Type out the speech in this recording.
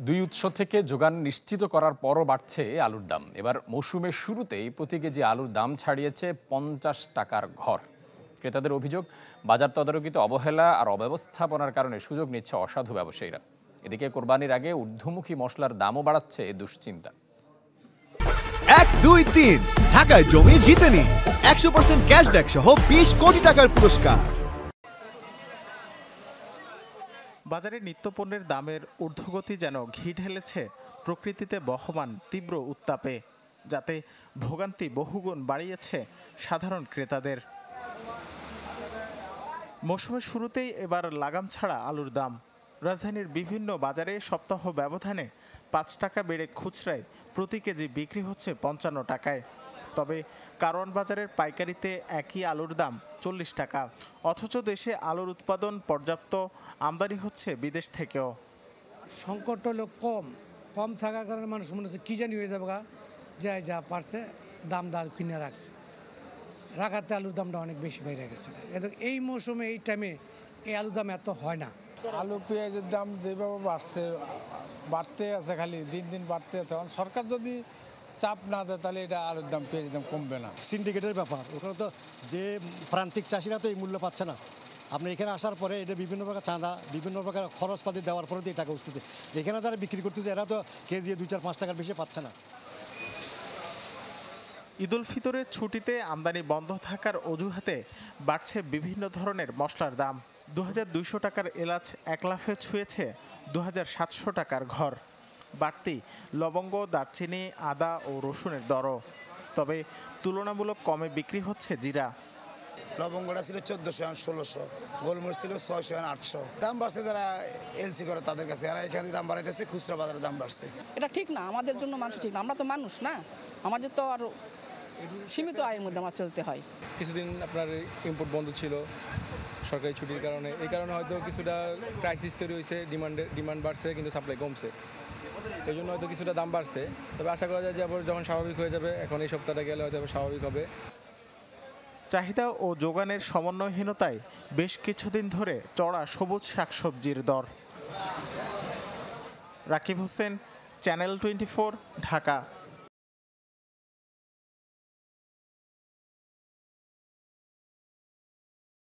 দুই উৎস থেকে যোগান নিশ্চিত করার পরও বাড়ছে আলুর দাম। এবার মৌসুমের শুরুতেই প্রতি কেজি আলুর দাম ছাড়িয়েছে 50 টাকার ঘর। ক্রেতাদের অভিযোগ, বাজার তদারকিতে অবহেলা আর অব্যবস্থাপনার কারণে সুযোগ নিচ্ছে অসাধু ব্যবসায়ীরা। এদিকে কোরবানির আগে ঊর্ধ্বমুখী মশলার দামও বাড়াচ্ছে দুশ্চিন্তা। 1-2-3 ঢাকায় জমি জিতে নিন 100% ক্যাশব্যাক সহ 20 কোটি টাকার পুরস্কার। বাজারে নিত্যপণ্যের দামের ঊর্ধ্বগতি যেন ঘি ঢেলেছে প্রকৃতিতে বহমান তীব্র উত্তাপে, যাতে ভোগান্তি বহুগুণ বাড়িয়েছে সাধারণ ক্রেতাদের। মৌসুমের শুরুতেই এবার লাগাম ছাড়া আলুর দাম। রাজধানীর বিভিন্ন বাজারে সপ্তাহ ব্যবধানে 5 টাকা বেড়ে খুচরায় প্রতি কেজি বিক্রি হচ্ছে 55 টাকায়। তবে কারওয়ান বাজারের পাইকারিতে একই আলুর দাম 40 টাকা, অথচ দেশে আলুর উৎপাদন পর্যাপ্ত, আমদানি হচ্ছে বিদেশ থেকেও। সংকট হলো কম থাকার কারণে মানুষ মনে হচ্ছে কী জানি হয়ে যাবে, যা পারছে দাম কিনে রাখাতে আলুর দামটা অনেক বেশি বেড়ে গেছে। এই মৌসুমে এই টাইমে এই আলুর দাম এত হয় না। আলু পেঁয়াজের দাম যেভাবে বাড়তে আছে, খালি দিন দিন বাড়তে আছে। সরকার যদি চাপ না দেয় তাহলে এটা আলুর দাম পেঁয়াজের দাম কমবে না। সিন্ডিকেটের ব্যাপার, ওখানে তো যে প্রান্তিক চাষিরা তো এই মূল্য পাচ্ছে না। আপনি এখানে আসার পরে এটা বিভিন্ন প্রকার চাঁদা, বিভিন্ন প্রকার খরচপাতি দেওয়ার পরে তো এই টাকা উঠতেছে। এখানে যারা বিক্রি করতেছে এরা তো কেজি 2-4-5 টাকার বেশি পাচ্ছে না। ঈদুল ফিতরের ছুটিতে আমদানি বন্ধ থাকার অজুহাতে বাড়ছে বিভিন্ন ধরনের মশলার দাম। 2200 টাকার এলাচ এক লাফে ছুঁয়েছে 2700 টাকার ঘর। বাড়তি লবঙ্গ, দারচিনি, আদা ও রসুনের দরও। তবে তুলনামূলক কমে বিক্রি হচ্ছে জিরা। লবঙ্গটা ছিল 1400, 1600, গোলমরিচ ছিল 600, 800। দাম বাড়ছে যারা এলসি করে তাদের কাছে, আর এখানে দাম বাড়াইতেছে, খুচরা বাজারে দাম বাড়ছে। এটা ঠিক না, আমাদের জন্য মানুষ ঠিক না। আমরা তো মানুষ না, আমাদের তো আরো সীমিত আয়ের মধ্যে আমার চলতে হয়। কিছুদিন আপনার ইম্পোর্ট বন্ধ ছিল সরকারি ছুটির কারণে, এই কারণে হয়তো কিছুটা ক্রাইসিস তৈরি হয়েছে, ডিমান্ড বাড়ছে কিন্তু সাপ্লাই কমছে, এই জন্য হয়তো কিছুটা দাম বাড়ছে। তবে আশা করা যায় যে আবার যখন স্বাভাবিক হয়ে যাবে, এখন এই সপ্তাহটা গেলে হয়তো স্বাভাবিক হবে। চাহিদা ও যোগানের সমন্বয়হীনতায় বেশ কিছুদিন ধরে চড়া সবুজ শাকসবজির দর। রাকিব হোসেন, চ্যানেল 24, ঢাকা।